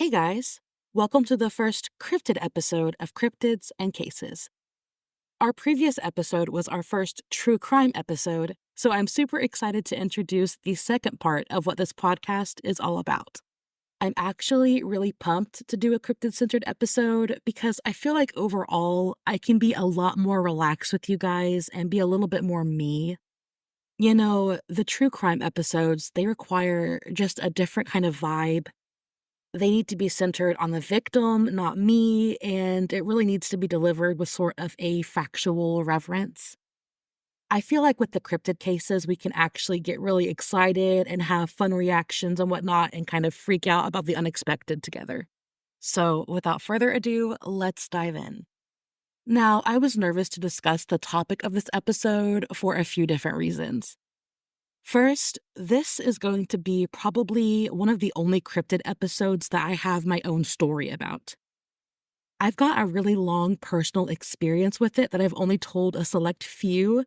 Hey guys, welcome to the first cryptid episode of Cryptids and Cases. Our previous episode was our first true crime episode, so I'm super excited to introduce the second part of what this podcast is all about. I'm actually really pumped to do a cryptid centered episode because I feel like overall I can be a lot more relaxed with you guys and be a little bit more me. You know, the true crime episodes, they require just a different kind of vibe. They need to be centered on the victim, not me, and it really needs to be delivered with sort of a factual reverence. I feel like with the cryptid cases, we can actually get really excited and have fun reactions and whatnot and kind of freak out about the unexpected together. So, without further ado, let's dive in. Now, I was nervous to discuss the topic of this episode for a few different reasons. First, this is going to be probably one of the only cryptid episodes that I have my own story about. I've got a really long personal experience with it that I've only told a select few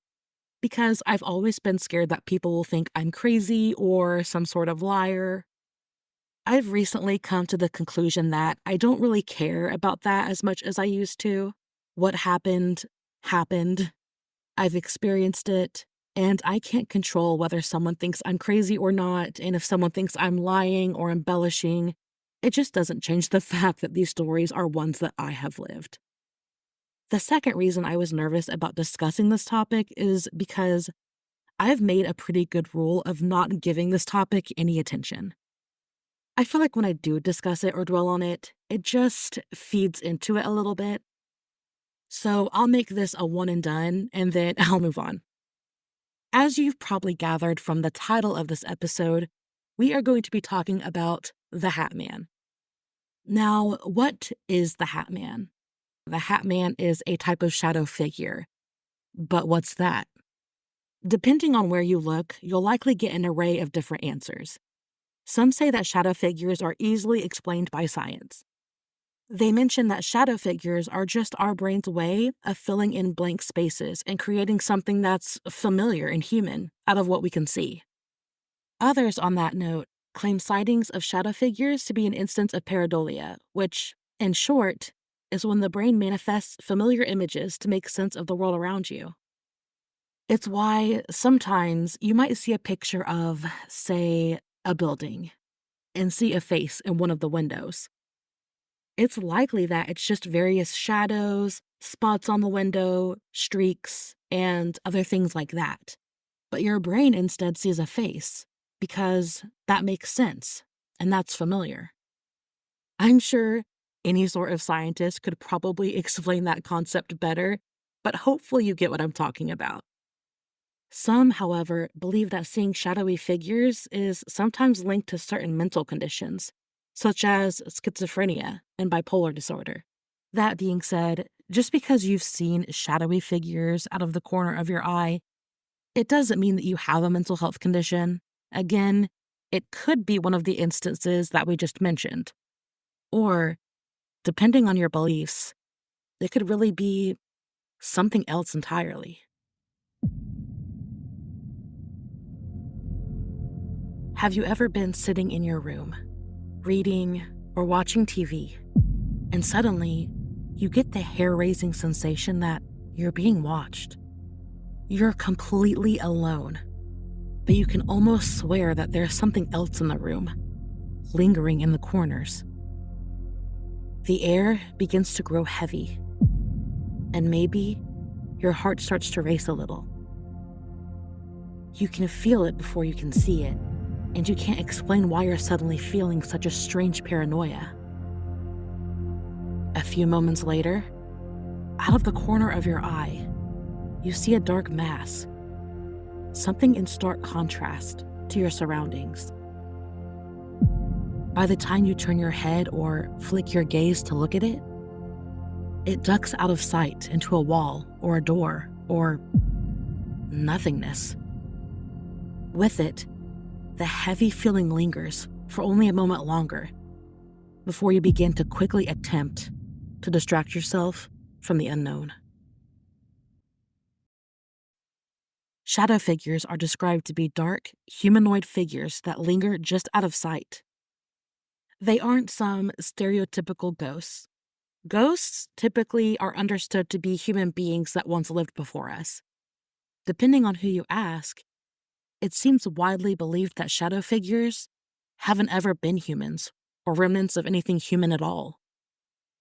because I've always been scared that people will think I'm crazy or some sort of liar. I've recently come to the conclusion that I don't really care about that as much as I used to. What happened, happened. I've experienced it, and I can't control whether someone thinks I'm crazy or not, and if someone thinks I'm lying or embellishing. It just doesn't change the fact that these stories are ones that I have lived. The second reason I was nervous about discussing this topic is because I've made a pretty good rule of not giving this topic any attention. I feel like when I do discuss it or dwell on it, it just feeds into it a little bit. So I'll make this a one and done, and then I'll move on. As you've probably gathered from the title of this episode, we are going to be talking about the Hat Man. Now, what is the Hat Man? The Hat Man is a type of shadow figure. But what's that? Depending on where you look, you'll likely get an array of different answers. Some say that shadow figures are easily explained by science. They mention that shadow figures are just our brain's way of filling in blank spaces and creating something that's familiar and human out of what we can see. Others, on that note, claim sightings of shadow figures to be an instance of pareidolia, which, in short, is when the brain manifests familiar images to make sense of the world around you. It's why sometimes you might see a picture of, say, a building and see a face in one of the windows. It's likely that it's just various shadows, spots on the window, streaks, and other things like that. But your brain instead sees a face because that makes sense and that's familiar. I'm sure any sort of scientist could probably explain that concept better, but hopefully you get what I'm talking about. Some, however, believe that seeing shadowy figures is sometimes linked to certain mental conditions, such as schizophrenia and bipolar disorder. That being said, just because you've seen shadowy figures out of the corner of your eye, it doesn't mean that you have a mental health condition. Again, it could be one of the instances that we just mentioned. Or, depending on your beliefs, it could really be something else entirely. Have you ever been sitting in your room, reading or watching TV, and suddenly you get the hair-raising sensation that you're being watched? You're completely alone, but you can almost swear that there's something else in the room, lingering in the corners. The air begins to grow heavy, and maybe your heart starts to race a little. You can feel it before you can see it, and you can't explain why you're suddenly feeling such a strange paranoia. A few moments later, out of the corner of your eye, you see a dark mass, something in stark contrast to your surroundings. By the time you turn your head or flick your gaze to look at it ducks out of sight into a wall or a door or nothingness. With it, the heavy feeling lingers for only a moment longer before you begin to quickly attempt to distract yourself from the unknown. Shadow figures are described to be dark, humanoid figures that linger just out of sight. They aren't some stereotypical ghosts. Ghosts typically are understood to be human beings that once lived before us. Depending on who you ask, it seems widely believed that shadow figures haven't ever been humans or remnants of anything human at all.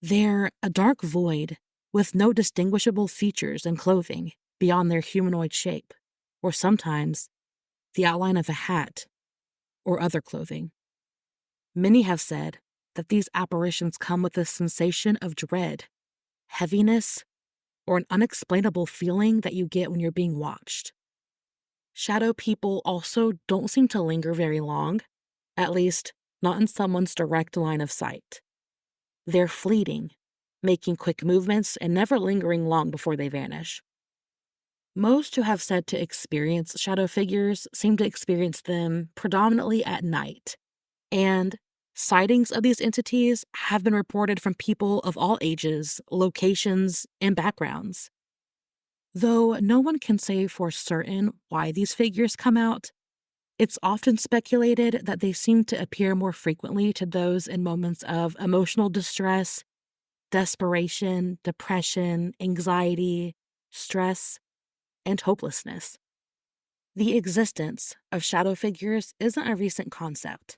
They're a dark void with no distinguishable features and clothing beyond their humanoid shape, or sometimes the outline of a hat or other clothing. Many have said that these apparitions come with a sensation of dread, heaviness, or an unexplainable feeling that you get when you're being watched. Shadow people also don't seem to linger very long, at least not in someone's direct line of sight. They're fleeting, making quick movements and never lingering long before they vanish. Most who have said to experience shadow figures seem to experience them predominantly at night, and sightings of these entities have been reported from people of all ages, locations, and backgrounds. Though no one can say for certain why these figures come out, it's often speculated that they seem to appear more frequently to those in moments of emotional distress, desperation, depression, anxiety, stress, and hopelessness. The existence of shadow figures isn't a recent concept.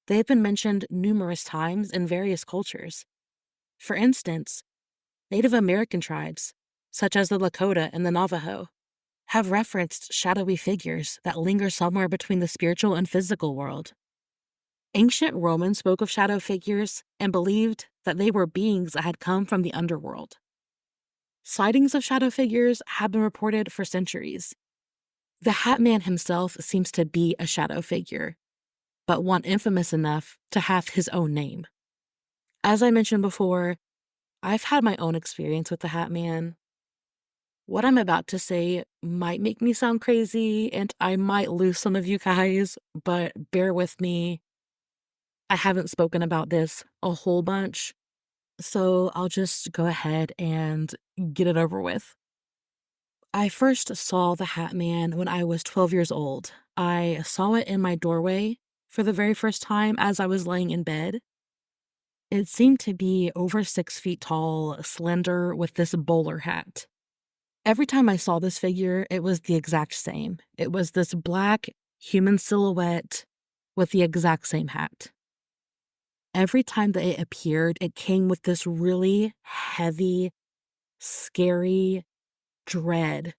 They have been mentioned numerous times in various cultures. For instance, Native American tribes, such as the Lakota and the Navajo, have referenced shadowy figures that linger somewhere between the spiritual and physical world. Ancient Romans spoke of shadow figures and believed that they were beings that had come from the underworld. Sightings of shadow figures have been reported for centuries. The Hat Man himself seems to be a shadow figure, but one infamous enough to have his own name. As I mentioned before, I've had my own experience with the Hat Man. What I'm about to say might make me sound crazy, and I might lose some of you guys, but bear with me. I haven't spoken about this a whole bunch, so I'll just go ahead and get it over with. I first saw the Hat Man when I was 12 years old. I saw it in my doorway for the very first time as I was laying in bed. It seemed to be over 6 feet tall, slender, with this bowler hat. Every time I saw this figure, it was the exact same. It was this black human silhouette with the exact same hat. Every time that it appeared, it came with this really heavy, scary dread.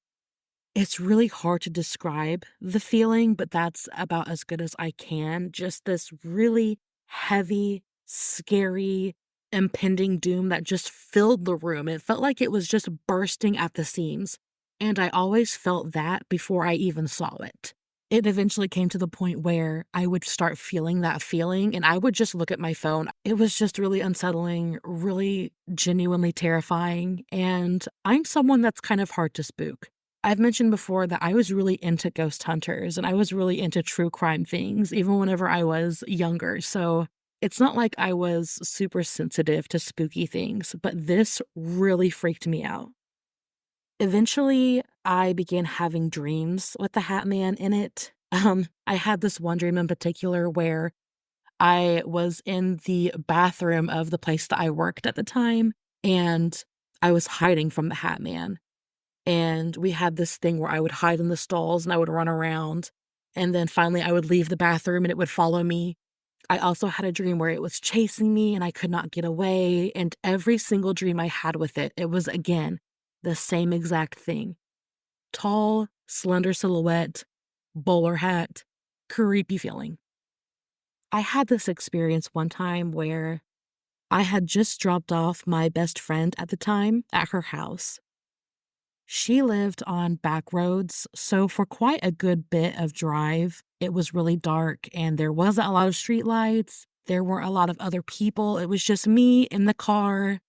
It's really hard to describe the feeling, but that's about as good as I can. Just this really heavy, scary, impending doom that just filled the room. It felt like it was just bursting at the seams. And I always felt that before I even saw it. It eventually came to the point where I would start feeling that feeling and I would just look at my phone. It was just really unsettling, really genuinely terrifying. And I'm someone that's kind of hard to spook. I've mentioned before that I was really into ghost hunters and I was really into true crime things, even whenever I was younger. So it's not like I was super sensitive to spooky things, but this really freaked me out. Eventually, I began having dreams with the Hat Man in it. I had this one dream in particular where I was in the bathroom of the place that I worked at the time, and I was hiding from the Hat Man. And we had this thing where I would hide in the stalls and I would run around. And then finally, I would leave the bathroom and it would follow me. I also had a dream where it was chasing me and I could not get away. And every single dream I had with it, it was again the same exact thing: tall, slender silhouette, bowler hat, creepy feeling. I had this experience one time where I had just dropped off my best friend at the time at her house. She lived on back roads, so for quite a good bit of drive, it was really dark and there wasn't a lot of street lights. There weren't a lot of other people. It was just me in the car,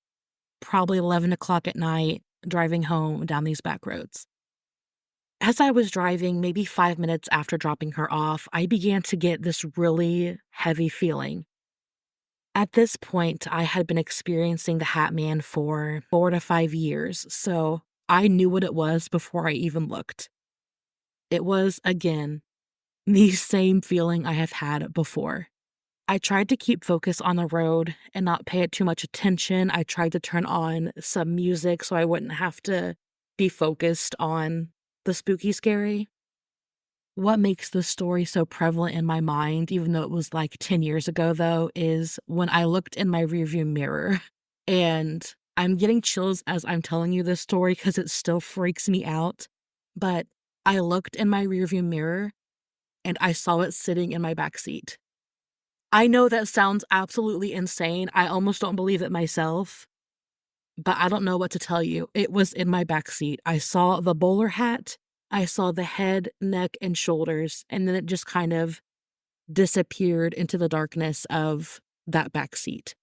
probably 11 o'clock at night, driving home down these back roads. As I was driving, maybe 5 minutes after dropping her off, I began to get this really heavy feeling. At this point, I had been experiencing the Hat Man for 4 to 5 years, so I knew what it was before I even looked. It was, again, the same feeling I have had before. I tried to keep focus on the road and not pay it too much attention. I tried to turn on some music so I wouldn't have to be focused on the spooky scary. What makes this story so prevalent in my mind, even though it was like 10 years ago, though, is when I looked in my rearview mirror. And I'm getting chills as I'm telling you this story because it still freaks me out. But I looked in my rearview mirror and I saw it sitting in my back seat. I know that sounds absolutely insane. I almost don't believe it myself, but I don't know what to tell you. It was in my back seat. I saw the bowler hat, I saw the head, neck, and shoulders, and then it just kind of disappeared into the darkness of that back seat.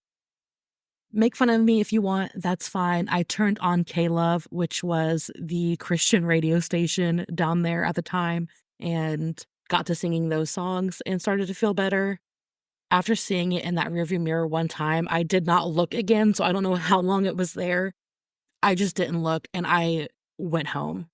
Make fun of me if you want, that's fine. I turned on K-Love, which was the Christian radio station down there at the time, and got to singing those songs and started to feel better. After seeing it in that rearview mirror one time, I did not look again, so I don't know how long it was there. I just didn't look, and I went home.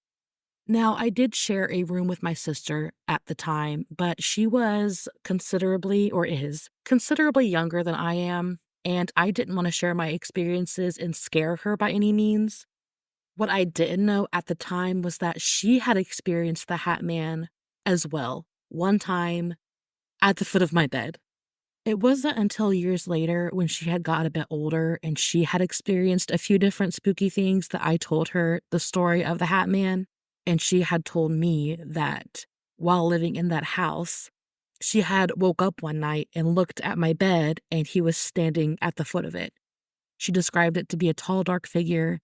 Now, I did share a room with my sister at the time, but she was considerably, or is, considerably younger than I am, and I didn't want to share my experiences and scare her by any means. What I didn't know at the time was that she had experienced the Hat Man as well, one time at the foot of my bed. It wasn't until years later when she had got a bit older and she had experienced a few different spooky things that I told her the story of the Hat Man. And she had told me that while living in that house, she had woke up one night and looked at my bed and he was standing at the foot of it. She described it to be a tall, dark figure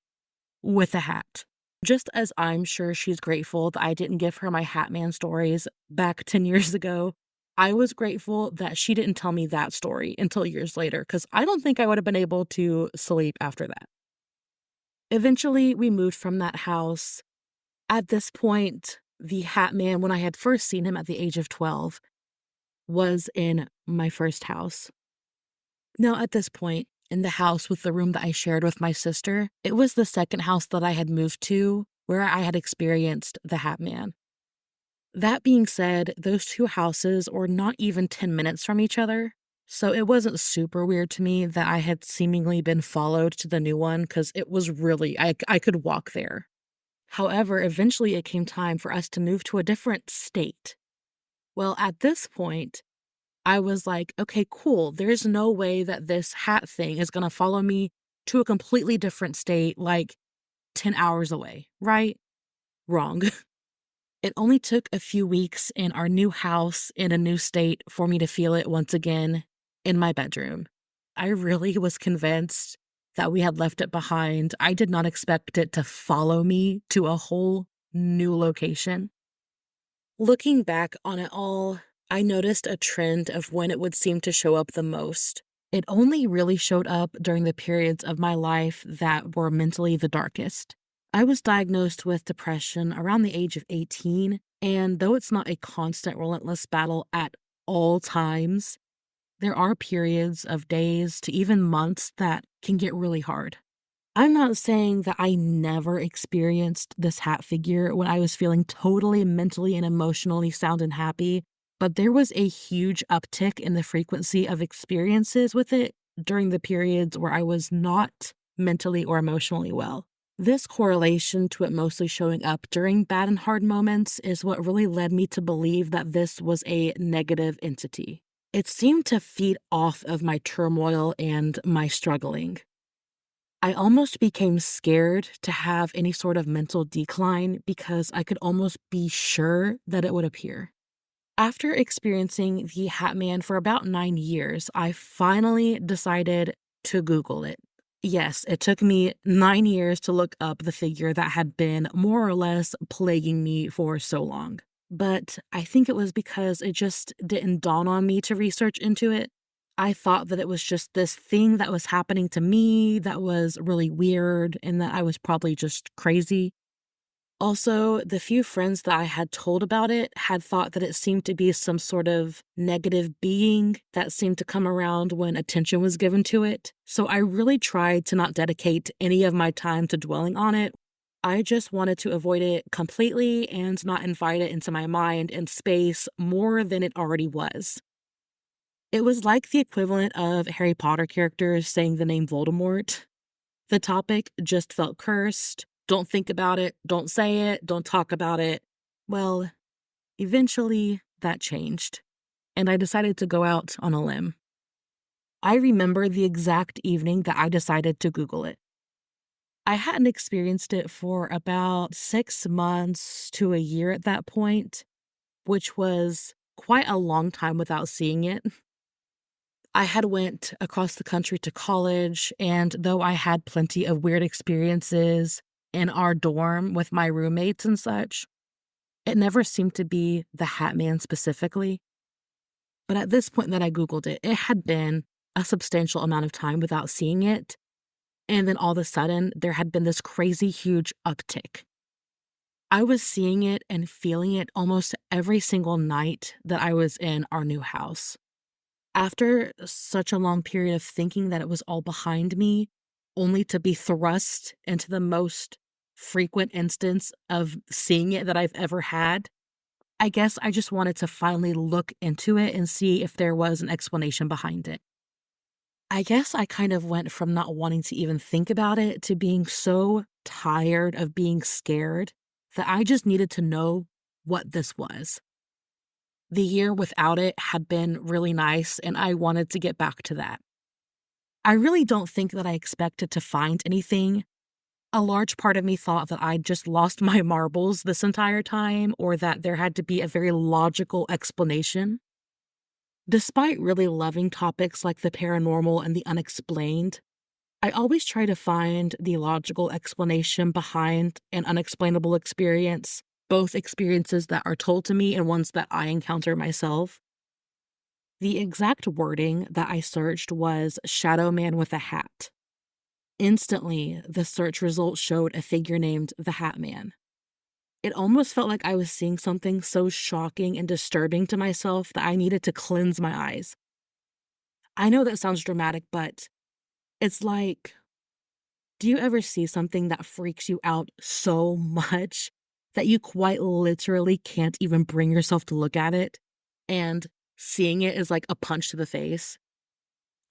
with a hat. Just as I'm sure she's grateful that I didn't give her my Hat Man stories back 10 years ago, I was grateful that she didn't tell me that story until years later, because I don't think I would have been able to sleep after that. Eventually, we moved from that house. At this point, the Hat Man, when I had first seen him at the age of 12, was in my first house. Now, at this point, in the house with the room that I shared with my sister, it was the second house that I had moved to where I had experienced the Hat Man. That being said, those two houses were not even 10 minutes from each other, so it wasn't super weird to me that I had seemingly been followed to the new one because it was really, I could walk there. However, eventually it came time for us to move to a different state. Well, at this point, I was like, okay, cool. There's no way that this hat thing is going to follow me to a completely different state, like 10 hours away, right? Wrong. It only took a few weeks in our new house in a new state for me to feel it once again in my bedroom. I really was convinced that we had left it behind. I did not expect it to follow me to a whole new location. Looking back on it all, I noticed a trend of when it would seem to show up the most. It only really showed up during the periods of my life that were mentally the darkest. I was diagnosed with depression around the age of 18, and though it's not a constant, relentless battle at all times, there are periods of days to even months that can get really hard. I'm not saying that I never experienced this hat figure when I was feeling totally mentally and emotionally sound and happy, but there was a huge uptick in the frequency of experiences with it during the periods where I was not mentally or emotionally well. This correlation to it mostly showing up during bad and hard moments is what really led me to believe that this was a negative entity. It seemed to feed off of my turmoil and my struggling. I almost became scared to have any sort of mental decline because I could almost be sure that it would appear. After experiencing the Hat Man for about 9 years, I finally decided to Google it. Yes, it took me 9 years to look up the figure that had been more or less plaguing me for so long. But I think it was because it just didn't dawn on me to research into it. I thought that it was just this thing that was happening to me that was really weird and that I was probably just crazy. Also, the few friends that I had told about it had thought that it seemed to be some sort of negative being that seemed to come around when attention was given to it. So I really tried to not dedicate any of my time to dwelling on it. I just wanted to avoid it completely and not invite it into my mind and space more than it already was. It was like the equivalent of Harry Potter characters saying the name Voldemort. The topic just felt cursed. Don't think about it. Don't say it. Don't talk about it. Well, eventually that changed, and I decided to go out on a limb. I remember the exact evening that I decided to Google it. I hadn't experienced it for about 6 months to a year at that point, which was quite a long time without seeing it. I had went across the country to college, and though I had plenty of weird experiences in our dorm with my roommates and such, it never seemed to be the Hat Man specifically. But at this point that I Googled it, it had been a substantial amount of time without seeing it, and then all of a sudden, there had been this crazy huge uptick. I was seeing it and feeling it almost every single night that I was in our new house. After such a long period of thinking that it was all behind me, only to be thrust into the most frequent instance of seeing it that I've ever had, I guess I just wanted to finally look into it and see if there was an explanation behind it. I guess I kind of went from not wanting to even think about it to being so tired of being scared that I just needed to know what this was. The year without it had been really nice, and I wanted to get back to that. I really don't think that I expected to find anything. A large part of me thought that I'd just lost my marbles this entire time, or that there had to be a very logical explanation. Despite really loving topics like the paranormal and the unexplained, I always try to find the logical explanation behind an unexplainable experience, both experiences that are told to me and ones that I encounter myself. The exact wording that I searched was "shadow man with a hat." Instantly, the search results showed a figure named the Hat Man. It almost felt like I was seeing something so shocking and disturbing to myself that I needed to cleanse my eyes. I know that sounds dramatic, but it's like, do you ever see something that freaks you out so much that you quite literally can't even bring yourself to look at it? And seeing it is like a punch to the face.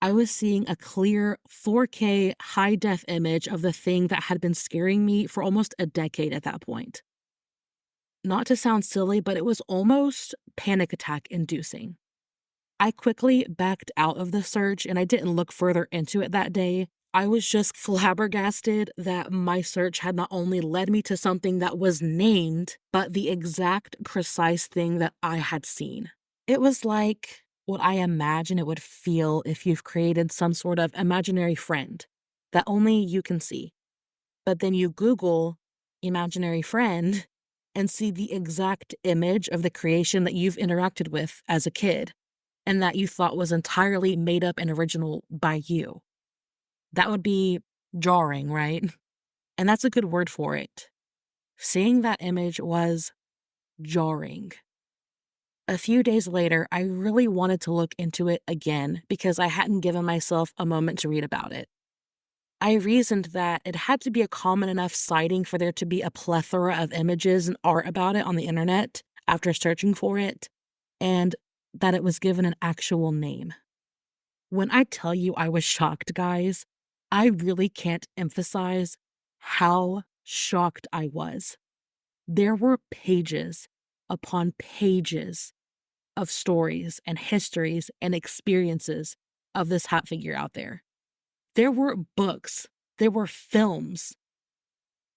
I was seeing a clear 4K high def image of the thing that had been scaring me for almost a decade at that point. Not to sound silly, but it was almost panic attack inducing. I quickly backed out of the search and I didn't look further into it that day. I was just flabbergasted that my search had not only led me to something that was named, but the exact precise thing that I had seen. It was like what I imagine it would feel if you've created some sort of imaginary friend that only you can see. But then you Google imaginary friend and see the exact image of the creation that you've interacted with as a kid and that you thought was entirely made up and original by you. That would be jarring, right? And that's a good word for it. Seeing that image was jarring. A few days later, I really wanted to look into it again because I hadn't given myself a moment to read about it. I reasoned that it had to be a common enough sighting for there to be a plethora of images and art about it on the internet after searching for it, and that it was given an actual name. When I tell you I was shocked, guys, I really can't emphasize how shocked I was. There were pages upon pages of stories and histories and experiences of this hat figure out there. There were books, there were films.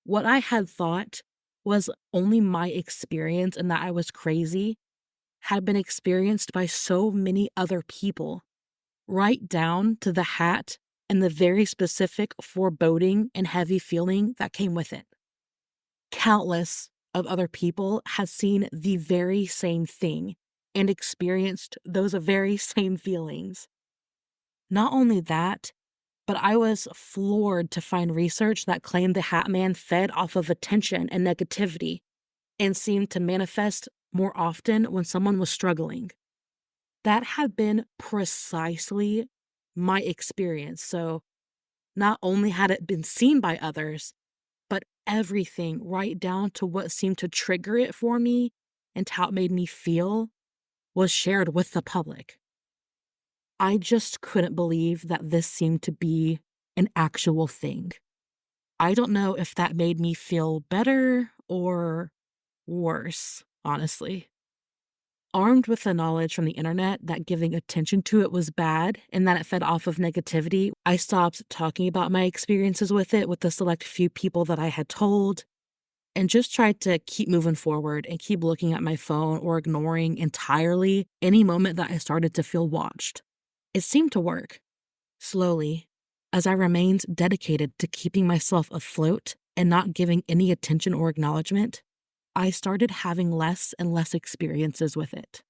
What I had thought was only my experience and that I was crazy had been experienced by so many other people, right down to the hat and the very specific foreboding and heavy feeling that came with it. Countless of other people had seen the very same thing and experienced those very same feelings. Not only that, but I was floored to find research that claimed the Hat Man fed off of attention and negativity and seemed to manifest more often when someone was struggling. That had been precisely my experience. So not only had it been seen by others, but everything right down to what seemed to trigger it for me and how it made me feel was shared with the public. I just couldn't believe that this seemed to be an actual thing. I don't know if that made me feel better or worse, honestly. Armed with the knowledge from the internet that giving attention to it was bad and that it fed off of negativity, I stopped talking about my experiences with it with the select few people that I had told and just tried to keep moving forward and keep looking at my phone or ignoring entirely any moment that I started to feel watched. It seemed to work. Slowly, as I remained dedicated to keeping myself afloat and not giving any attention or acknowledgement, I started having less and less experiences with it.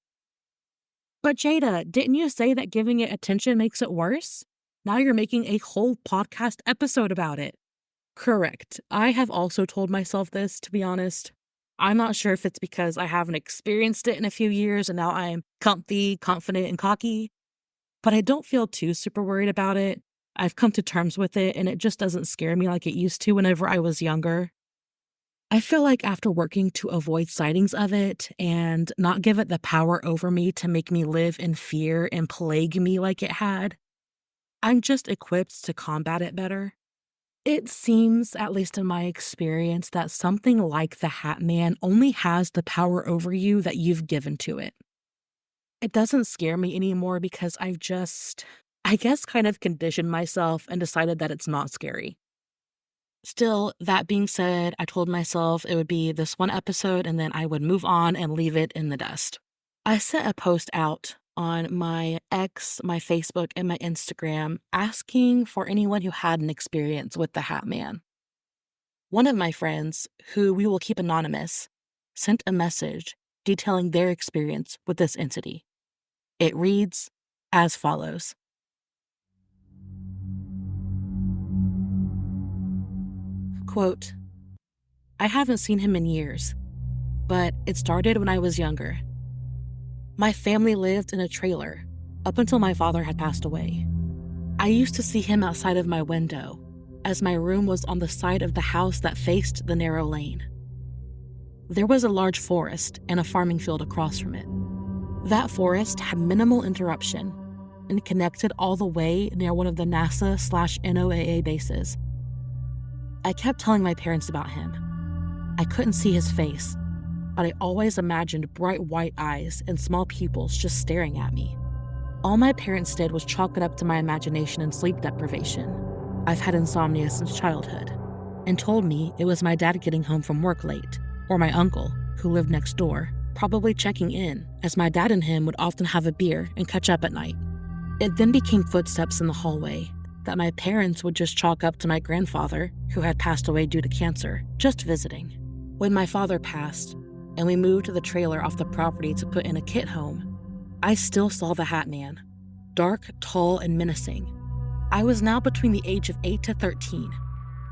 But Jada, didn't you say that giving it attention makes it worse? Now you're making a whole podcast episode about it. Correct. I have also told myself this, to be honest. I'm not sure if it's because I haven't experienced it in a few years and now I'm comfy, confident, and cocky, but I don't feel too super worried about it. I've come to terms with it and it just doesn't scare me like it used to whenever I was younger. I feel like after working to avoid sightings of it and not give it the power over me to make me live in fear and plague me like it had, I'm just equipped to combat it better. It seems, at least in my experience, that something like the Hat Man only has the power over you that you've given to it. It doesn't scare me anymore because I've just, I guess, kind of conditioned myself and decided that it's not scary. Still, that being said, I told myself it would be this one episode and then I would move on and leave it in the dust. I sent a post out on my X, my Facebook, and my Instagram asking for anyone who had an experience with the Hat Man. One of my friends, who we will keep anonymous, sent a message detailing their experience with this entity. It reads as follows. Quote, I haven't seen him in years, but it started when I was younger. My family lived in a trailer up until my father had passed away. I used to see him outside of my window, as my room was on the side of the house that faced the narrow lane. There was a large forest and a farming field across from it. That forest had minimal interruption and connected all the way near one of the NASA/NOAA bases. I kept telling my parents about him. I couldn't see his face, but I always imagined bright white eyes and small pupils just staring at me. All my parents did was chalk it up to my imagination and sleep deprivation. I've had insomnia since childhood, and told me it was my dad getting home from work late, or my uncle, who lived next door, probably checking in, as my dad and him would often have a beer and catch up at night. It then became footsteps in the hallway that my parents would just chalk up to my grandfather, who had passed away due to cancer, just visiting. When my father passed, and we moved to the trailer off the property to put in a kit home, I still saw the Hat Man, dark, tall, and menacing. I was now between the age of 8 to 13,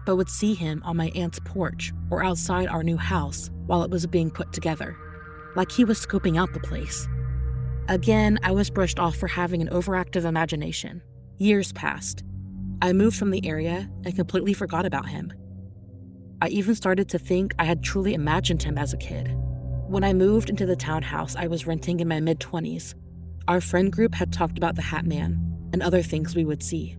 but would see him on my aunt's porch or outside our new house while it was being put together, like he was scoping out the place. Again, I was brushed off for having an overactive imagination. Years passed. I moved from the area and completely forgot about him. I even started to think I had truly imagined him as a kid. When I moved into the townhouse I was renting in my mid-20s, our friend group had talked about the Hat Man and other things we would see.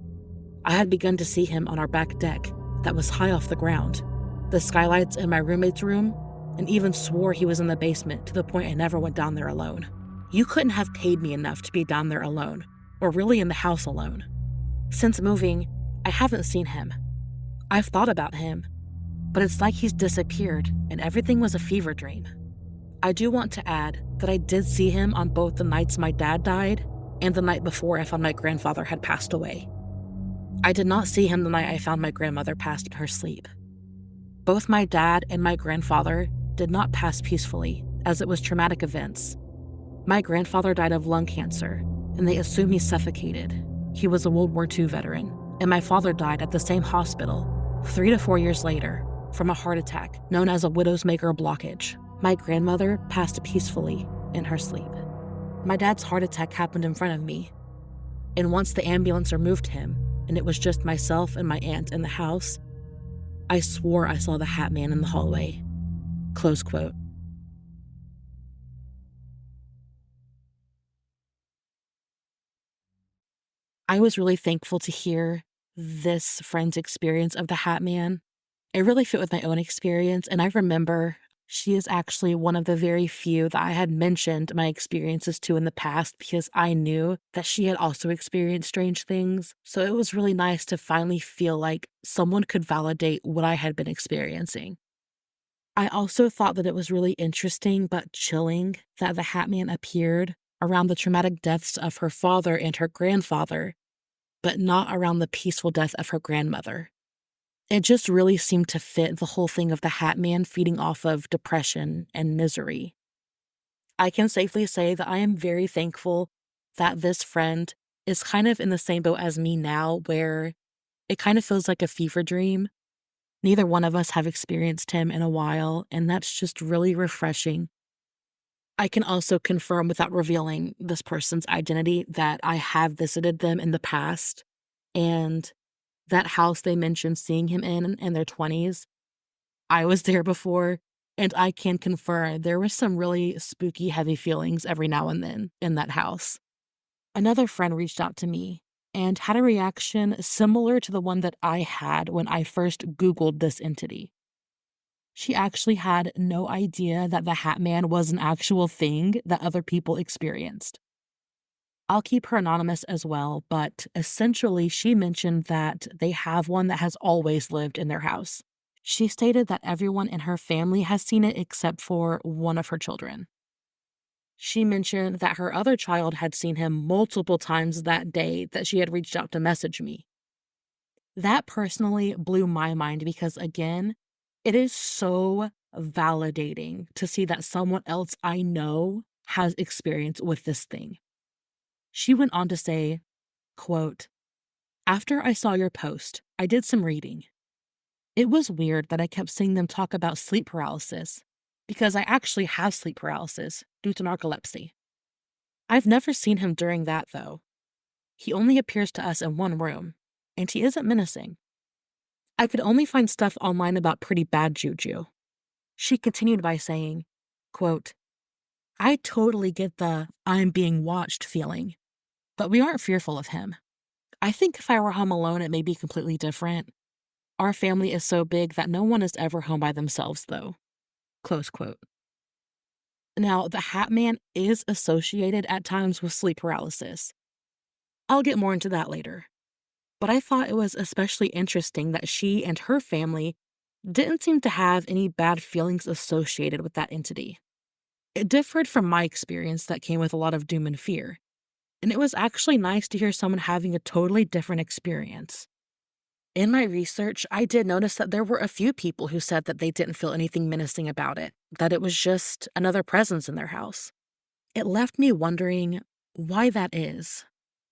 I had begun to see him on our back deck that was high off the ground, the skylights in my roommate's room, and even swore he was in the basement to the point I never went down there alone. You couldn't have paid me enough to be down there alone, or really in the house alone. Since moving, I haven't seen him. I've thought about him, but it's like he's disappeared and everything was a fever dream. I do want to add that I did see him on both the nights my dad died and the night before I found my grandfather had passed away. I did not see him the night I found my grandmother passed in her sleep. Both my dad and my grandfather did not pass peacefully, as it was traumatic events. My grandfather died of lung cancer, and they assume he suffocated. He was a World War II veteran, and my father died at the same hospital 3 to 4 years later from a heart attack known as a widow's maker blockage. My grandmother passed peacefully in her sleep. My dad's heart attack happened in front of me, and once the ambulance removed him, and it was just myself and my aunt in the house, I swore I saw the Hat Man in the hallway. Close quote. I was really thankful to hear this friend's experience of the Hat Man. It really fit with my own experience, and I remember she is actually one of the very few that I had mentioned my experiences to in the past because I knew that she had also experienced strange things. So it was really nice to finally feel like someone could validate what I had been experiencing. I also thought that it was really interesting but chilling that the Hat Man appeared around the traumatic deaths of her father and her grandfather, but not around the peaceful death of her grandmother. It just really seemed to fit the whole thing of the Hat Man feeding off of depression and misery. I can safely say that I am very thankful that this friend is kind of in the same boat as me now, where it kind of feels like a fever dream. Neither one of us have experienced him in a while, and that's just really refreshing. I can also confirm without revealing this person's identity that I have visited them in the past, and that house they mentioned seeing him in their 20s, I was there before, and I can confirm there were some really spooky, heavy feelings every now and then in that house. Another friend reached out to me and had a reaction similar to the one that I had when I first Googled this entity. She actually had no idea that the Hat Man was an actual thing that other people experienced. I'll keep her anonymous as well, but essentially, she mentioned that they have one that has always lived in their house. She stated that everyone in her family has seen it except for one of her children. She mentioned that her other child had seen him multiple times that day that she had reached out to message me. That personally blew my mind because, again, it is so validating to see that someone else I know has experience with this thing. She went on to say, quote, "After I saw your post, I did some reading. It was weird that I kept seeing them talk about sleep paralysis, because I actually have sleep paralysis due to narcolepsy. I've never seen him during that, though. He only appears to us in one room, and he isn't menacing. I could only find stuff online about pretty bad juju." She continued by saying, quote, "I totally get the 'I'm being watched' feeling, but we aren't fearful of him. I think if I were home alone, it may be completely different. Our family is so big that no one is ever home by themselves, though." Close quote. Now, the Hat Man is associated at times with sleep paralysis. I'll get more into that later. But I thought it was especially interesting that she and her family didn't seem to have any bad feelings associated with that entity. It differed from my experience that came with a lot of doom and fear, and it was actually nice to hear someone having a totally different experience. In my research, I did notice that there were a few people who said that they didn't feel anything menacing about it, that it was just another presence in their house. It left me wondering why that is,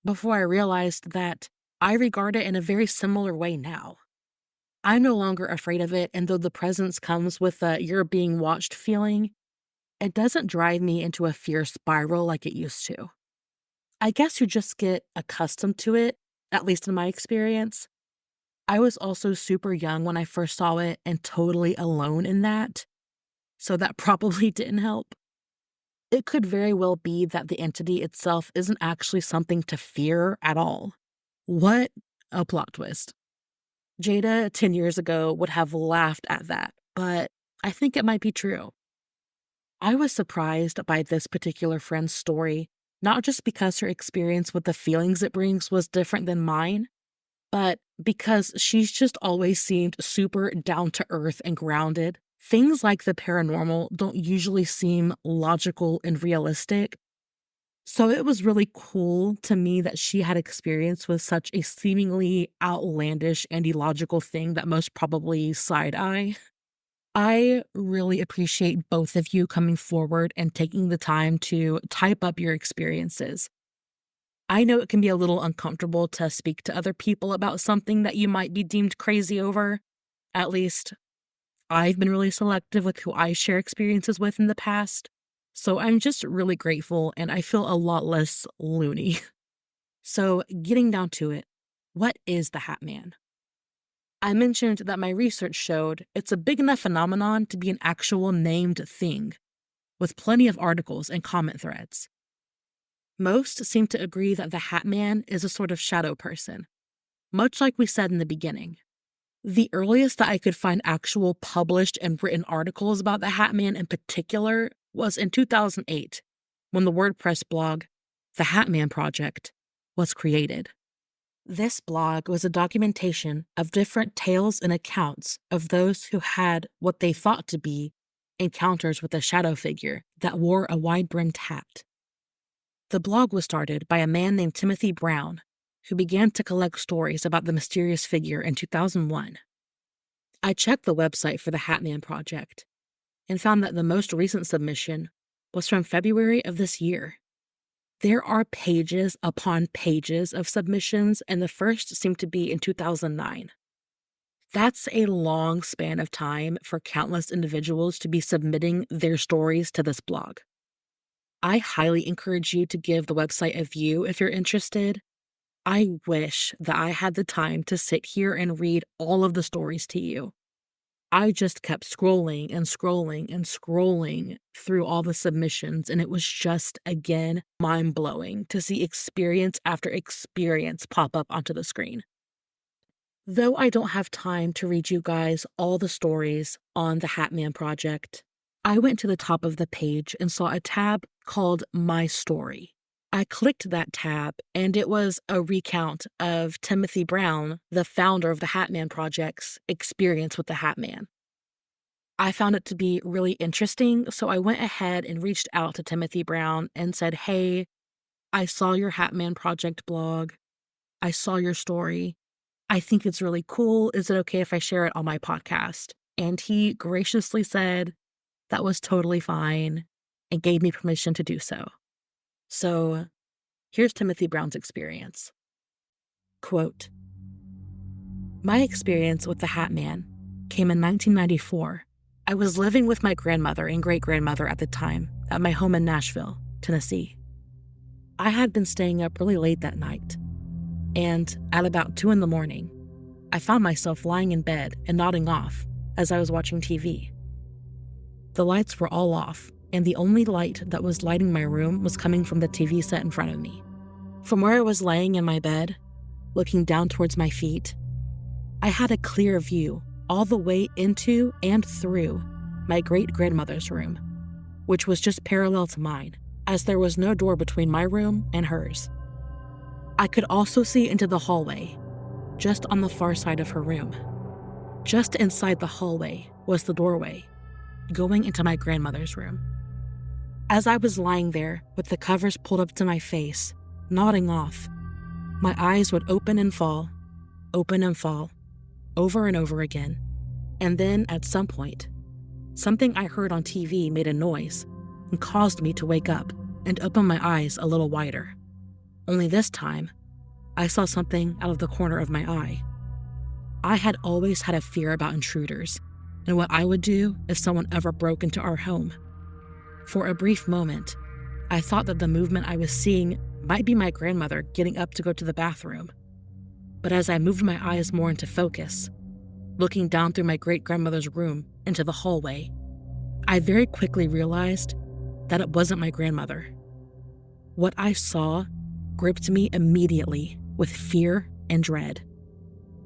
before I realized that I regard it in a very similar way now. I'm no longer afraid of it, and though the presence comes with a "you're being watched" feeling, it doesn't drive me into a fear spiral like it used to. I guess you just get accustomed to it, at least in my experience. I was also super young when I first saw it and totally alone in that, so that probably didn't help. It could very well be that the entity itself isn't actually something to fear at all. What a plot twist. Jada 10 years ago would have laughed at that, but I think it might be true. I was surprised by this particular friend's story, not just because her experience with the feelings it brings was different than mine, but because she's just always seemed super down to earth and grounded. Things like the paranormal don't usually seem logical and realistic. So it was really cool to me that she had experience with such a seemingly outlandish and illogical thing that most probably side eye. I really appreciate both of you coming forward and taking the time to type up your experiences. I know it can be a little uncomfortable to speak to other people about something that you might be deemed crazy over. At least I've been really selective with who I share experiences with in the past. So I'm just really grateful and I feel a lot less loony. So, getting down to it, what is the Hat Man? I mentioned that my research showed it's a big enough phenomenon to be an actual named thing, with plenty of articles and comment threads. Most seem to agree that the Hat Man is a sort of shadow person, much like we said in the beginning. The earliest that I could find actual published and written articles about the Hat Man in particular was in 2008, when the WordPress blog, The Hat Man Project, was created. This blog was a documentation of different tales and accounts of those who had what they thought to be encounters with a shadow figure that wore a wide-brimmed hat. The blog was started by a man named Timothy Brown, who began to collect stories about the mysterious figure in 2001. I checked the website for the Hat Man Project and found that the most recent submission was from February of this year. There are pages upon pages of submissions, and the first seemed to be in 2009. That's a long span of time for countless individuals to be submitting their stories to this blog. I highly encourage you to give the website a view if you're interested. I wish that I had the time to sit here and read all of the stories to you. I just kept scrolling and scrolling and scrolling through all the submissions, and it was just, again, mind-blowing to see experience after experience pop up onto the screen. Though I don't have time to read you guys all the stories on the Hat Man Project, I went to the top of the page and saw a tab called My Story. I clicked that tab, and it was a recount of Timothy Brown, the founder of the Hat Man Project's experience with the Hat Man. I found it to be really interesting, so I went ahead and reached out to Timothy Brown and said, "Hey, I saw your Hat Man Project blog. I saw your story. I think it's really cool. Is it okay if I share it on my podcast?" And he graciously said that was totally fine and gave me permission to do so. So here's Timothy Brown's experience. Quote, "My experience with the Hat Man came in 1994. I was living with my grandmother and great-grandmother at the time at my home in Nashville, Tennessee. I had been staying up really late that night, and at about 2 a.m, I found myself lying in bed and nodding off as I was watching TV. The lights were all off, and the only light that was lighting my room was coming from the TV set in front of me. From where I was laying in my bed, looking down towards my feet, I had a clear view all the way into and through my great-grandmother's room, which was just parallel to mine, as there was no door between my room and hers. I could also see into the hallway, just on the far side of her room. Just inside the hallway was the doorway, going into my grandmother's room. As I was lying there with the covers pulled up to my face, nodding off, my eyes would open and fall, over and over again. And then, at some point, something I heard on TV made a noise and caused me to wake up and open my eyes a little wider. Only this time, I saw something out of the corner of my eye. I had always had a fear about intruders and what I would do if someone ever broke into our home. For a brief moment, I thought that the movement I was seeing might be my grandmother getting up to go to the bathroom. But as I moved my eyes more into focus, looking down through my great-grandmother's room into the hallway, I very quickly realized that it wasn't my grandmother. What I saw gripped me immediately with fear and dread.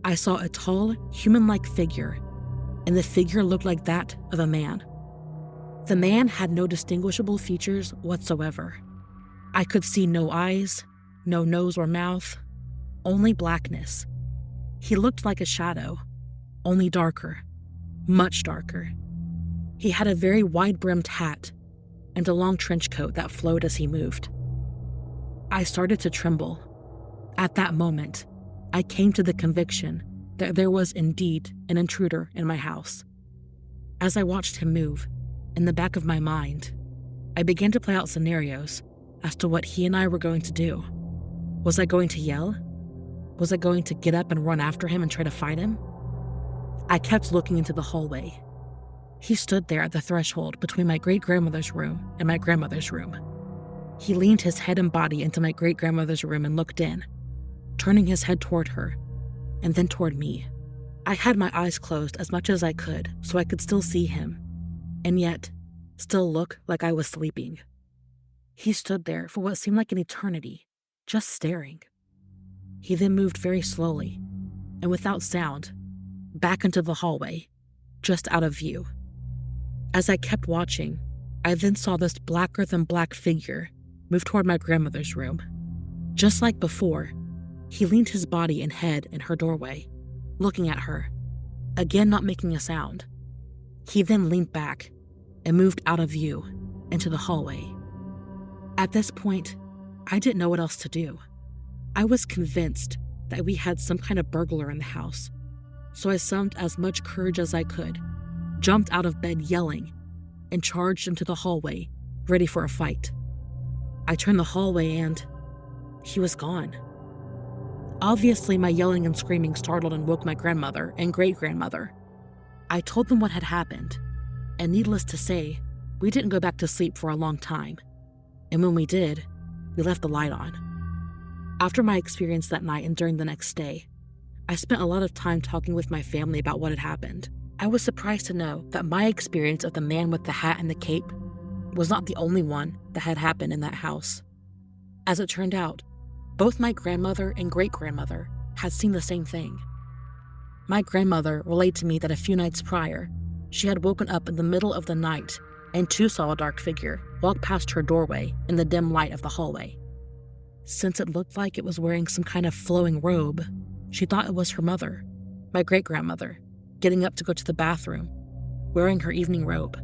I saw a tall, human-like figure, and the figure looked like that of a man. The man had no distinguishable features whatsoever. I could see no eyes, no nose or mouth, only blackness. He looked like a shadow, only darker, much darker. He had a very wide-brimmed hat and a long trench coat that flowed as he moved. I started to tremble. At that moment, I came to the conviction that there was indeed an intruder in my house. As I watched him move, in the back of my mind, I began to play out scenarios as to what he and I were going to do. Was I going to yell? Was I going to get up and run after him and try to fight him? I kept looking into the hallway. He stood there at the threshold between my great-grandmother's room and my grandmother's room. He leaned his head and body into my great-grandmother's room and looked in, turning his head toward her, and then toward me. I had my eyes closed as much as I could so I could still see him, and yet still look like I was sleeping. He stood there for what seemed like an eternity, just staring. He then moved very slowly, and without sound, back into the hallway, just out of view. As I kept watching, I then saw this blacker than black figure move toward my grandmother's room. Just like before, he leaned his body and head in her doorway, looking at her, again not making a sound. He then leaned back and moved out of view into the hallway. At this point, I didn't know what else to do. I was convinced that we had some kind of burglar in the house, so I summoned as much courage as I could, jumped out of bed yelling, and charged into the hallway, ready for a fight. I turned the hallway and he was gone. Obviously, my yelling and screaming startled and woke my grandmother and great-grandmother. I told them what had happened, and needless to say, we didn't go back to sleep for a long time. And when we did, we left the light on. After my experience that night and during the next day, I spent a lot of time talking with my family about what had happened. I was surprised to know that my experience of the man with the hat and the cape was not the only one that had happened in that house. As it turned out, both my grandmother and great-grandmother had seen the same thing. My grandmother relayed to me that a few nights prior, she had woken up in the middle of the night and too saw a dark figure walk past her doorway in the dim light of the hallway. Since it looked like it was wearing some kind of flowing robe, she thought it was her mother, my great-grandmother, getting up to go to the bathroom, wearing her evening robe.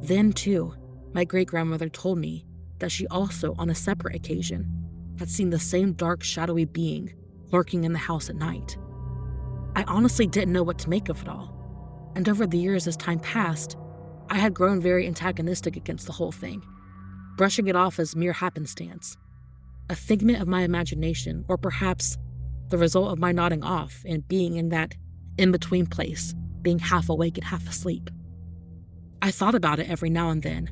Then, too, my great-grandmother told me that she also, on a separate occasion, had seen the same dark, shadowy being lurking in the house at night. I honestly didn't know what to make of it all, and over the years as time passed, I had grown very antagonistic against the whole thing, brushing it off as mere happenstance, a figment of my imagination, or perhaps the result of my nodding off and being in that in-between place, being half awake and half asleep. I thought about it every now and then,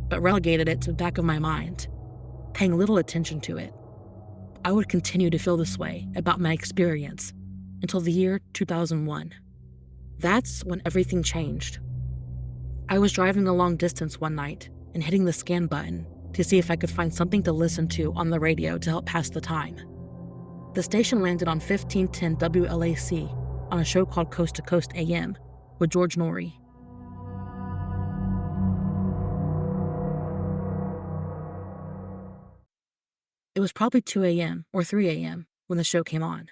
but relegated it to the back of my mind, paying little attention to it. I would continue to feel this way about my experience until the year 2001. That's when everything changed. I was driving a long distance one night and hitting the scan button to see if I could find something to listen to on the radio to help pass the time. The station landed on 1510 WLAC on a show called Coast to Coast AM with George Norrie. It was probably 2 a.m. or 3 a.m. when the show came on.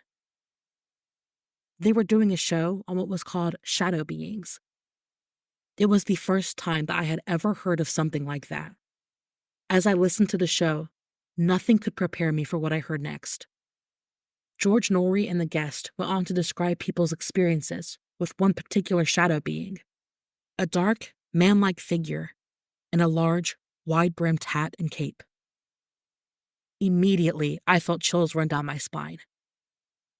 They were doing a show on what was called shadow beings. It was the first time that I had ever heard of something like that. As I listened to the show, nothing could prepare me for what I heard next. George Norrie and the guest went on to describe people's experiences with one particular shadow being, a dark, man-like figure in a large, wide-brimmed hat and cape. Immediately, I felt chills run down my spine.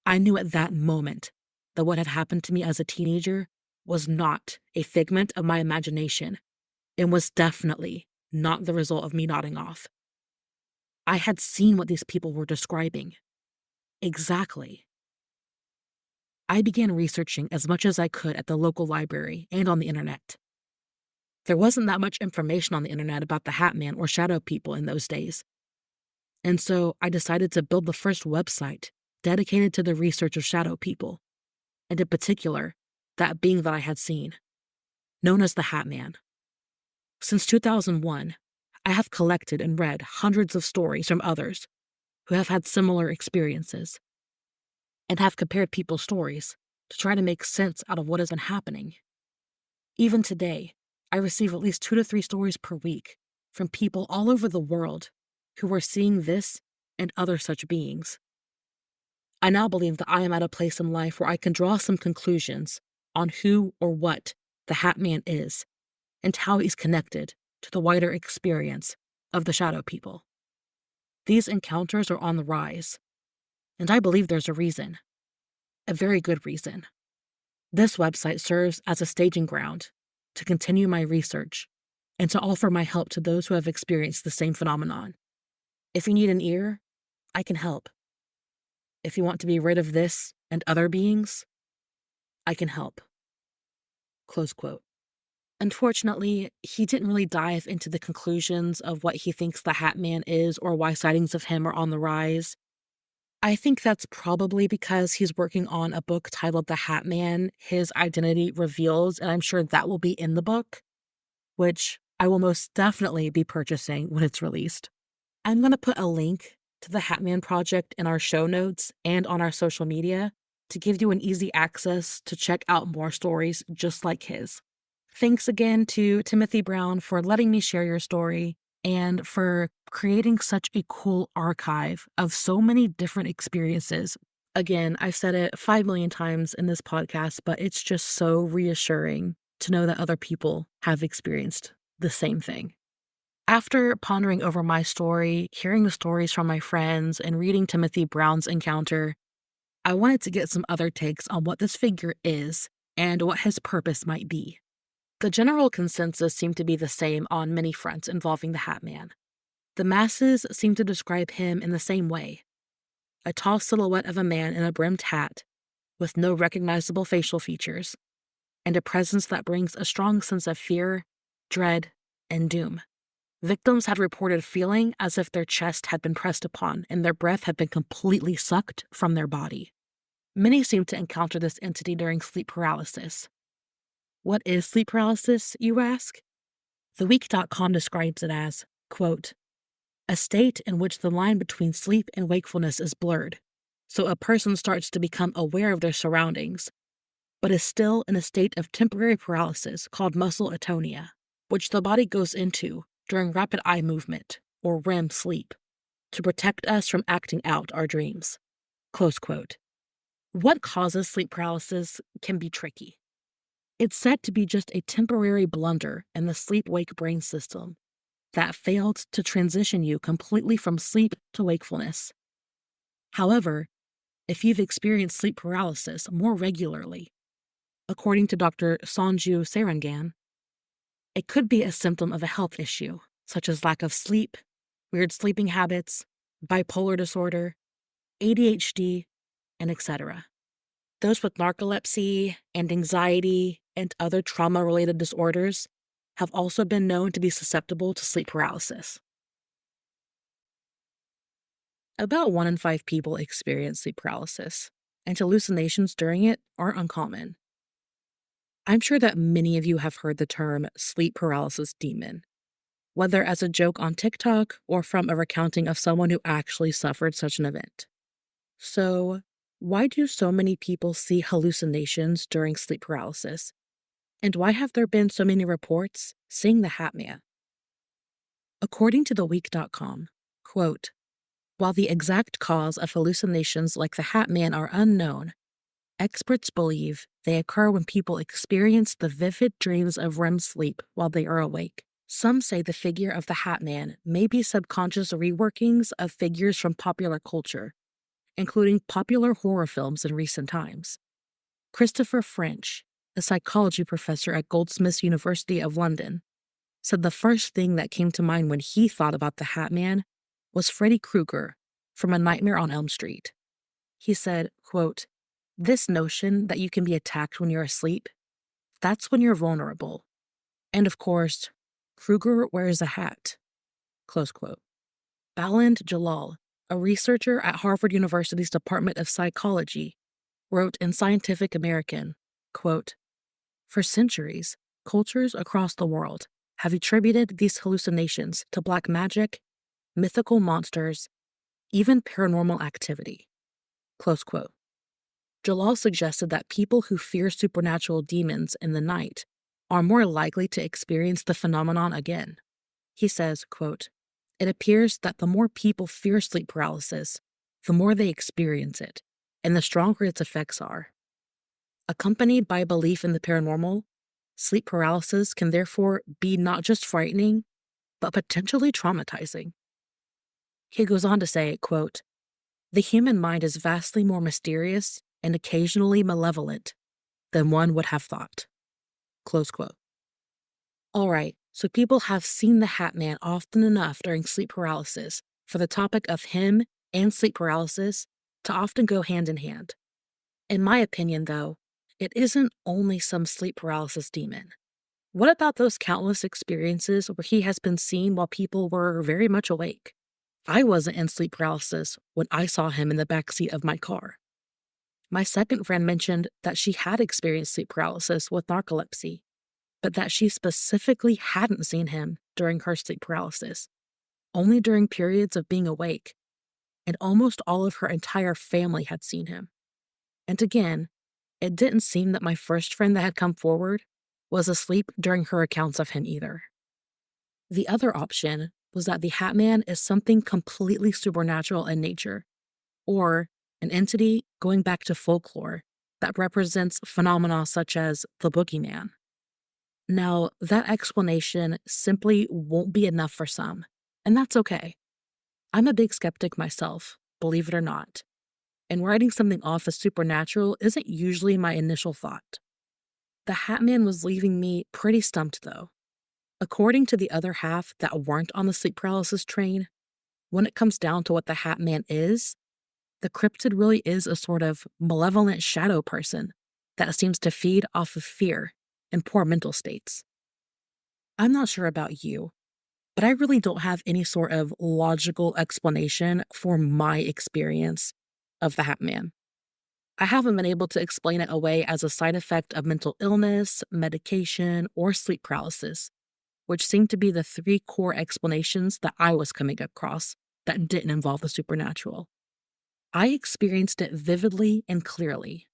I knew at that moment that what had happened to me as a teenager was not a figment of my imagination and was definitely not the result of me nodding off. I had seen what these people were describing. Exactly. I began researching as much as I could at the local library and on the internet. There wasn't that much information on the internet about the Hat Man or shadow people in those days. And so I decided to build the first website dedicated to the research of shadow people, and in particular, that being that I had seen, known as the Hat Man. Since 2001, I have collected and read hundreds of stories from others who have had similar experiences, and have compared people's stories to try to make sense out of what has been happening. Even today, I receive at least 2 to 3 stories per week from people all over the world who are seeing this and other such beings. I now believe that I am at a place in life where I can draw some conclusions on who or what the Hat Man is and how he's connected to the wider experience of the shadow people. These encounters are on the rise, and I believe there's a reason, a very good reason. This website serves as a staging ground to continue my research and to offer my help to those who have experienced the same phenomenon. If you need an ear, I can help. If you want to be rid of this and other beings, I can help. Close quote. Unfortunately, he didn't really dive into the conclusions of what he thinks the Hat Man is or why sightings of him are on the rise. I think that's probably because he's working on a book titled The Hat Man, His Identity Reveals, and I'm sure that will be in the book, which I will most definitely be purchasing when it's released. I'm going to put a link to the Hat Man project in our show notes and on our social media to give you an easy access to check out more stories just like his. Thanks again to Timothy Brown for letting me share your story and for creating such a cool archive of so many different experiences. Again, I've said it 5 million times in this podcast, but it's just so reassuring to know that other people have experienced the same thing. After pondering over my story, hearing the stories from my friends, and reading Timothy Brown's encounter, I wanted to get some other takes on what this figure is and what his purpose might be. The general consensus seemed to be the same on many fronts involving the Hat Man. The masses seem to describe him in the same way: a tall silhouette of a man in a brimmed hat with no recognizable facial features, and a presence that brings a strong sense of fear, dread, and doom. Victims had reported feeling as if their chest had been pressed upon and their breath had been completely sucked from their body. Many seemed to encounter this entity during sleep paralysis. What is sleep paralysis, you ask? TheWeek.com describes it as, quote, a state in which the line between sleep and wakefulness is blurred, so a person starts to become aware of their surroundings, but is still in a state of temporary paralysis called muscle atonia, which the body goes into during rapid eye movement, or REM sleep, to protect us from acting out our dreams. Close quote. What causes sleep paralysis can be tricky. It's said to be just a temporary blunder in the sleep-wake brain system that failed to transition you completely from sleep to wakefulness. However, if you've experienced sleep paralysis more regularly, according to Dr. Sanju Sarangan, it could be a symptom of a health issue, such as lack of sleep, weird sleeping habits, bipolar disorder, ADHD, and etc. Those with narcolepsy and anxiety and other trauma-related disorders have also been known to be susceptible to sleep paralysis. About 1 in 5 people experience sleep paralysis, and hallucinations during it aren't uncommon. I'm sure that many of you have heard the term sleep paralysis demon, whether as a joke on TikTok or from a recounting of someone who actually suffered such an event. So, why do so many people see hallucinations during sleep paralysis? And why have there been so many reports seeing the Hat Man? According to TheWeek.com, quote, while the exact cause of hallucinations like the Hat Man are unknown, experts believe they occur when people experience the vivid dreams of REM sleep while they are awake. Some say the figure of the Hat Man may be subconscious reworkings of figures from popular culture, including popular horror films in recent times. Christopher French, a psychology professor at Goldsmiths University of London, said the first thing that came to mind when he thought about the Hat Man was Freddy Krueger from A Nightmare on Elm Street. He said, quote, this notion that you can be attacked when you're asleep, that's when you're vulnerable. And of course, Krueger wears a hat. Close quote. Baland Jalal, a researcher at Harvard University's Department of Psychology, wrote in Scientific American, quote, for centuries, cultures across the world have attributed these hallucinations to black magic, mythical monsters, even paranormal activity. Close quote. Jalal suggested that people who fear supernatural demons in the night are more likely to experience the phenomenon again. He says, quote, it appears that the more people fear sleep paralysis, the more they experience it, and the stronger its effects are. Accompanied by a belief in the paranormal, sleep paralysis can therefore be not just frightening, but potentially traumatizing. He goes on to say, quote, the human mind is vastly more mysterious and occasionally malevolent than one would have thought. Close quote. All right, so people have seen the Hat Man often enough during sleep paralysis for the topic of him and sleep paralysis to often go hand in hand. In my opinion, though, it isn't only some sleep paralysis demon. What about those countless experiences where he has been seen while people were very much awake? I wasn't in sleep paralysis when I saw him in the backseat of my car. My second friend mentioned that she had experienced sleep paralysis with narcolepsy, but that she specifically hadn't seen him during her sleep paralysis, only during periods of being awake, and almost all of her entire family had seen him. And again, it didn't seem that my first friend that had come forward was asleep during her accounts of him either. The other option was that the Hat Man is something completely supernatural in nature, or an entity going back to folklore that represents phenomena such as the boogeyman. Now, that explanation simply won't be enough for some, and that's okay. I'm a big skeptic myself, believe it or not, and writing something off as supernatural isn't usually my initial thought. The Hat Man was leaving me pretty stumped, though. According to the other half that weren't on the sleep paralysis train, when it comes down to what the Hat Man is, the cryptid really is a sort of malevolent shadow person that seems to feed off of fear and poor mental states. I'm not sure about you, but I really don't have any sort of logical explanation for my experience of the Hat Man. I haven't been able to explain it away as a side effect of mental illness, medication, or sleep paralysis, which seemed to be the three core explanations that I was coming across that didn't involve the supernatural. I experienced it vividly and clearly.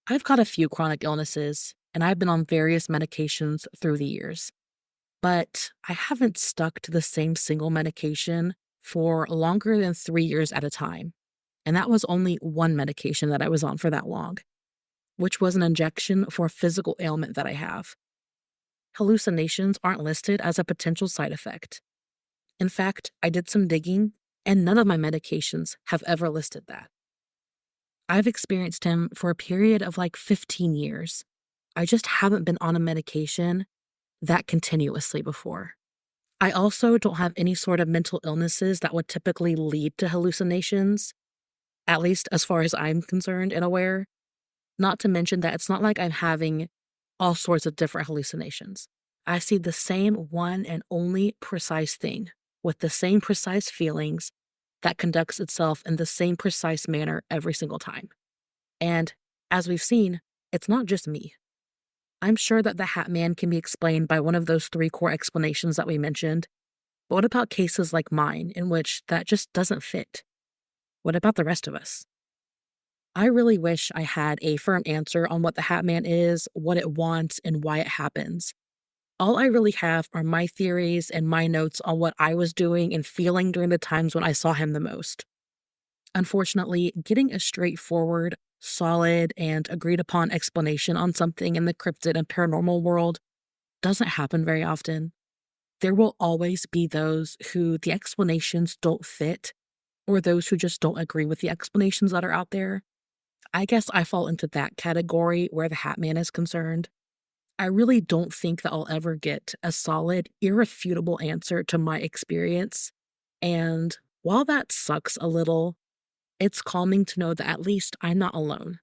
I've got a few chronic illnesses, and I've been on various medications through the years, but I haven't stuck to the same single medication for longer than 3 years at a time. And that was only one medication that I was on for that long, which was an injection for a physical ailment that I have. Hallucinations aren't listed as a potential side effect. In fact, I did some digging, and none of my medications have ever listed that. I've experienced him for a period of like 15 years. I just haven't been on a medication that continuously before. I also don't have any sort of mental illnesses that would typically lead to hallucinations, at least as far as I'm concerned and aware. Not to mention that it's not like I'm having all sorts of different hallucinations. I see the same one and only precise thing with the same precise feelings that conducts itself in the same precise manner every single time. And as we've seen, it's not just me. I'm sure that the Hat Man can be explained by one of those three core explanations that we mentioned. But what about cases like mine in which that just doesn't fit? What about the rest of us? I really wish I had a firm answer on what the Hat Man is, what it wants, and why it happens. All I really have are my theories and my notes on what I was doing and feeling during the times when I saw him the most. Unfortunately, getting a straightforward, solid, and agreed upon explanation on something in the cryptid and paranormal world doesn't happen very often. There will always be those who the explanations don't fit, or those who just don't agree with the explanations that are out there. I guess I fall into that category where the Hat Man is concerned. I really don't think that I'll ever get a solid, irrefutable answer to my experience. And while that sucks a little, it's calming to know that at least I'm not alone.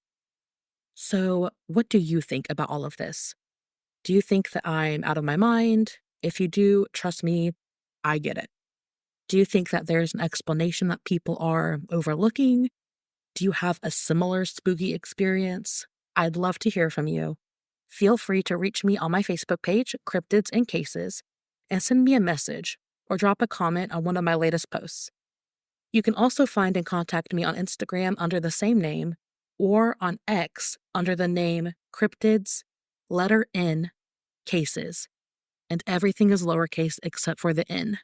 So, what do you think about all of this? Do you think that I'm out of my mind? If you do, trust me, I get it. Do you think that there's an explanation that people are overlooking? Do you have a similar spooky experience? I'd love to hear from you. Feel free to reach me on my Facebook page, Cryptids and Cases, and send me a message or drop a comment on one of my latest posts. You can also find and contact me on Instagram under the same name or on X under the name Cryptids, letter N, Cases, and everything is lowercase except for the N.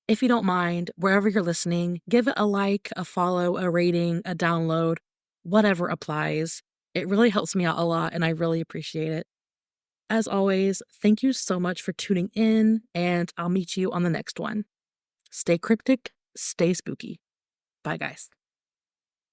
If you don't mind, wherever you're listening, give it a like, a follow, a rating, a download, whatever applies. It really helps me out a lot, and I really appreciate it. As always, thank you so much for tuning in, and I'll meet you on the next one. Stay cryptic, stay spooky. Bye, guys.